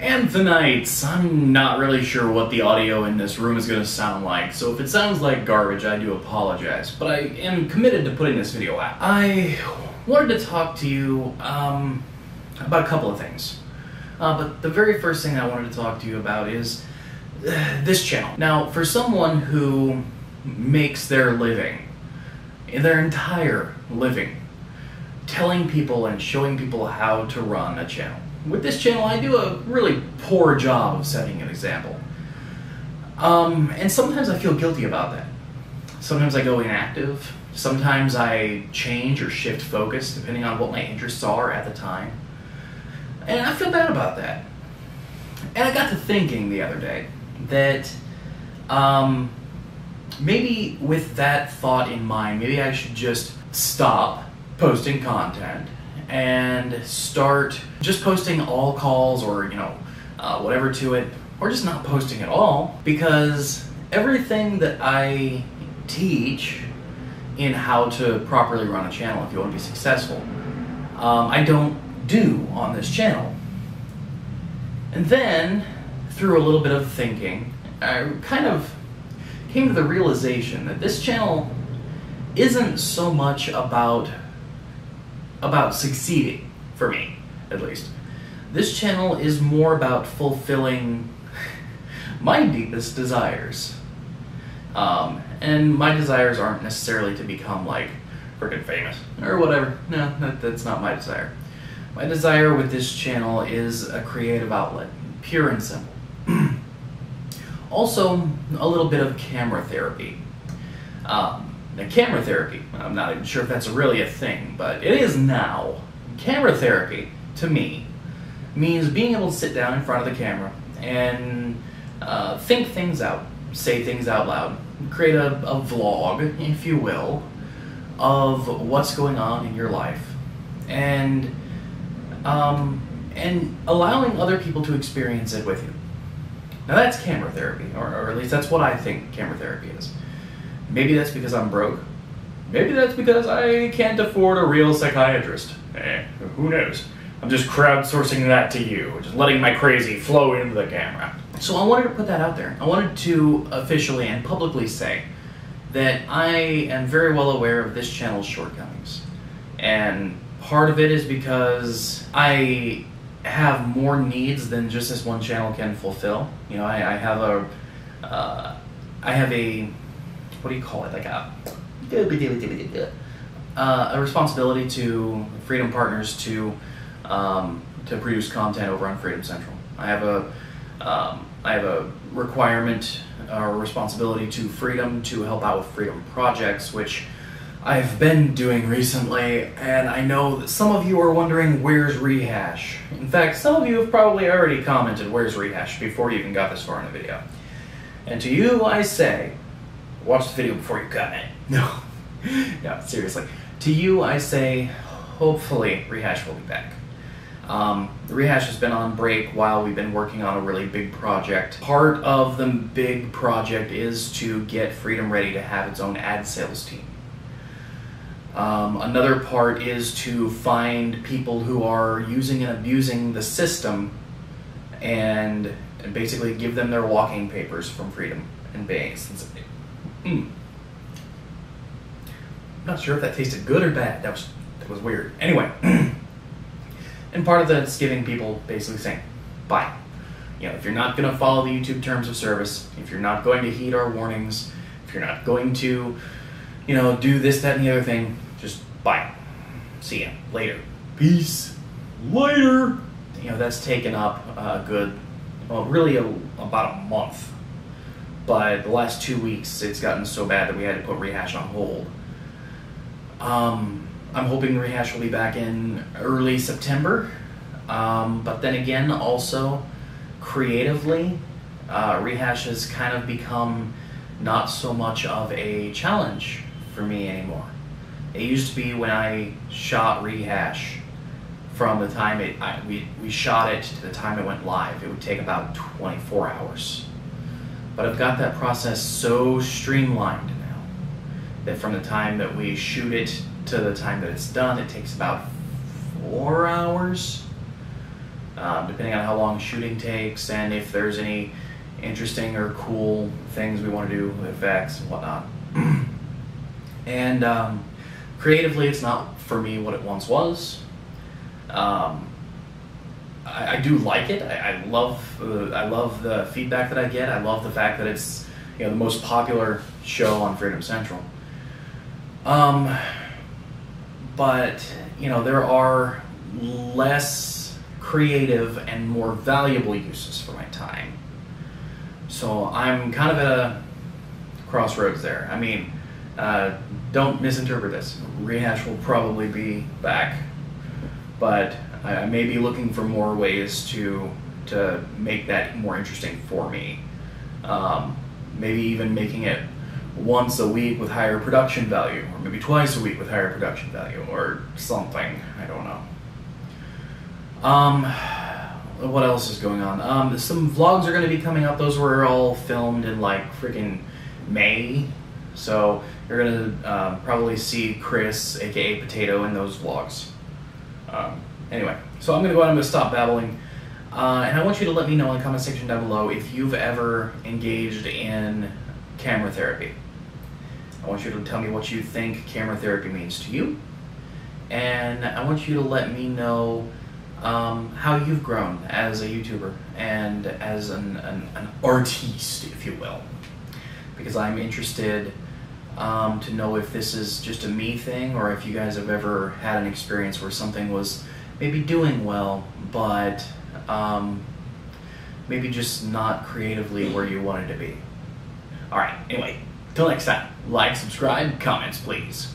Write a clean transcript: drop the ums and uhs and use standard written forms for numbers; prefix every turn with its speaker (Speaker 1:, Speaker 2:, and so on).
Speaker 1: And tonight, I'm not really sure what the audio in this room is going to sound like, so if it sounds like garbage, I do apologize, but I am committed to putting this video out. I wanted to talk to you about a couple of things, but the very first thing I wanted to talk to you about is this channel. Now, for someone who makes their living, their entire living, telling people and showing people how to run a channel. With this channel, I do a really poor job of setting an example. And sometimes I feel guilty about that. Sometimes I go inactive. Sometimes I change or shift focus depending on what my interests are at the time. And I feel bad about that. And I got to thinking the other day that maybe with that thought in mind, maybe I should just stop posting content and start just posting all calls or, whatever to it, or just not posting at all, because everything that I teach in how to properly run a channel if you want to be successful, I don't do on this channel. And then, through a little bit of thinking, I kind of came to the realization that this channel isn't so much about succeeding, for me, at least. This channel is more about fulfilling my deepest desires. And my desires aren't necessarily to become, like, freaking famous, or whatever. No, that's not my desire. My desire with this channel is a creative outlet, pure and simple. Also, a little bit of camera therapy. Now, camera therapy, I'm not even sure if that's really a thing, but it is now. Camera therapy, to me, means being able to sit down in front of the camera and think things out, say things out loud, create a vlog, if you will, of what's going on in your life, and allowing other people to experience it with you. Now that's camera therapy, or at least that's what I think camera therapy is. Maybe that's because I'm broke. Maybe that's because I can't afford a real psychiatrist. Who knows? I'm just crowdsourcing that to you, just letting my crazy flow into the camera. So I wanted to put that out there. I wanted to officially and publicly say that I am very well aware of this channel's shortcomings. And part of it is because I have more needs than just this one channel can fulfill. I have a what do you call it? Like a responsibility to Freedom Partners to produce content over on Freedom Central. I have a requirement or responsibility to Freedom to help out with Freedom projects, which I've been doing recently, and I know that some of you are wondering, where's Rehash? In fact, some of you have probably already commented, where's Rehash, before you even got this far in the video. And to you, I say, watch the video before you comment. No, seriously. To you, I say, hopefully, Rehash will be back. Rehash has been on break while we've been working on a really big project. Part of the big project is to get Freedom ready to have its own ad sales team. Another part is to find people who are using and abusing the system and basically give them their walking papers from Freedom and base. I'm not sure if that tasted good or bad. That was weird. Anyway, and part of that's giving people basically saying, bye. If you're not going to follow the YouTube terms of service, if you're not going to heed our warnings, if you're not going to, do this, that, and the other thing, just bye. See ya later. Peace. Later. That's taken up really about a month. But the last 2 weeks, it's gotten so bad that we had to put Rehash on hold. I'm hoping Rehash will be back in early September. But then again, also, creatively, Rehash has kind of become not so much of a challenge for me anymore. It used to be when I shot Rehash, from the time we shot it to the time it went live, it would take about 24 hours. But I've got that process so streamlined now that from the time that we shoot it to the time that it's done, it takes about 4 hours. depending on how long shooting takes and if there's any interesting or cool things we want to do with effects and whatnot. And creatively, it's not for me what it once was. I do like it. I love the feedback that I get. I love the fact that it's the most popular show on Freedom Central. But there are less creative and more valuable uses for my time. So I'm kind of at a crossroads there. I mean, don't misinterpret this. Rehash will probably be back, but I may be looking for more ways to make that more interesting for me. Maybe even making it once a week with higher production value, or maybe twice a week with higher production value, or something. I don't know. What else is going on? Some vlogs are going to be coming up. Those were all filmed in like freaking May, so you're going to probably see Chris, aka Potato, in those vlogs. Anyway, so I'm going to go ahead and I'm going to stop babbling. And I want you to let me know in the comment section down below if you've ever engaged in camera therapy. I want you to tell me what you think camera therapy means to you. And I want you to let me know how you've grown as a YouTuber and as an artiste, if you will. Because I'm interested to know if this is just a me thing, or if you guys have ever had an experience where something was maybe doing well, but maybe just not creatively where you wanted to be. Alright, anyway, till next time, like, subscribe, comments, please.